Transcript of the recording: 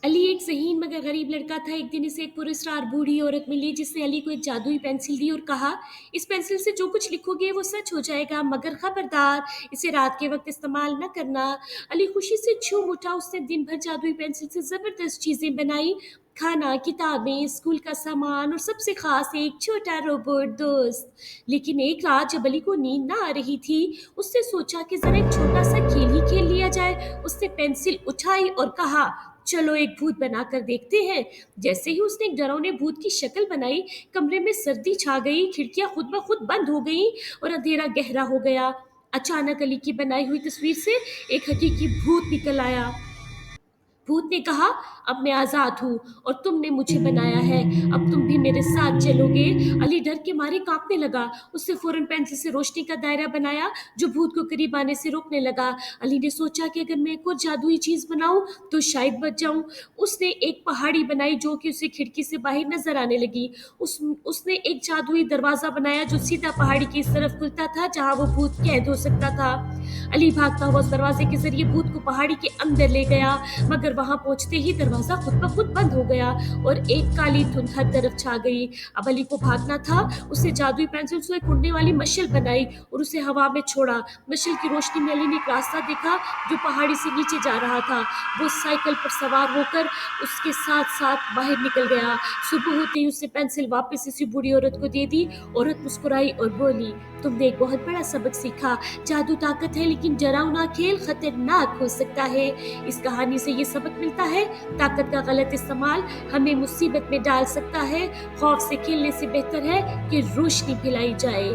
अली एक ज़हीन मगर गरीब लड़का था। एक दिन इसे एक पुरस्कार बूढ़ी औरत मिली जिसने अली को एक जादुई पेंसिल दी और कहा, इस पेंसिल से जो कुछ लिखोगे वो सच हो जाएगा, मगर खबरदार इसे रात के वक्त इस्तेमाल न करना। अली खुशी से झूम उठा। उसने दिन भर जादुई पेंसिल से ज़बरदस्त चीज़ें बनाई, खाना, किताबें, स्कूल का सामान और सबसे खास एक छोटा रोबोट दोस्त। लेकिन एक रात जब अली को नींद ना आ रही थी, उसने सोचा कि जरा एक छोटा सा खेल ही खेल लिया जाए। उसने पेंसिल उठाई और कहा, चलो एक भूत बनाकर देखते हैं। जैसे ही उसने एक डरावने भूत की शक्ल बनाई, कमरे में सर्दी छा गई, खिड़कियां खुद ब खुद बंद हो गईं और अंधेरा गहरा हो गया। अचानक अली की बनाई हुई तस्वीर से एक हकीकी भूत निकल आया। भूत ने कहा, अब मैं आजाद हूँ और तुमने मुझे बनाया है, अब तुम भी मेरे साथ चलोगे। अली डर के मारे कांपने लगा। उसने फौरन पेंसिल से रोशनी का दायरा बनाया जो भूत को करीब आने से रोकने लगा। अली ने सोचा कि अगर मैं एक और जादुई चीज बनाऊं तो शायद बच जाऊं। उसने एक पहाड़ी बनाई जो कि उसे खिड़की से बाहर नजर आने लगी। उसने एक जादुई दरवाजा बनाया जो सीधा पहाड़ी की इस तरफ खुलता था जहां वो भूत कैद हो सकता था। अली भागता हुआ उस दरवाजे के जरिए भूत को पहाड़ी के अंदर ले गया, मगर वहां पहुंचते ही दरवाजा खुद ब खुद बंद हो गया और एक काली धुंध हर तरफ छा गई। अब अली को भागना था। उसने जादुई पेंसिल से एक उड़ने वाली मशाल बनाई और उसे हवा में छोड़ा। मशाल की रोशनी में अली ने एक रास्ता देखा जो पहाड़ी से नीचे जा रहा था। वो साइकिल पर सवार होकर उसके साथ साथ बाहर निकल गया। सुबह होते ही उसने पेंसिल वापस इसी बूढ़ी औरत को दे दी। औरत मुस्कुराई और बोली, तुमने एक बहुत बड़ा सबक सीखा। जादू ताकत है लेकिन डरावना खेल खतरनाक हो सकता है। इस कहानी से ये सबक मिलता है, ताकत का गलत इस्तेमाल हमें मुसीबत में डाल सकता है। खौफ से खेलने से बेहतर है कि रोशनी फैलाई जाए।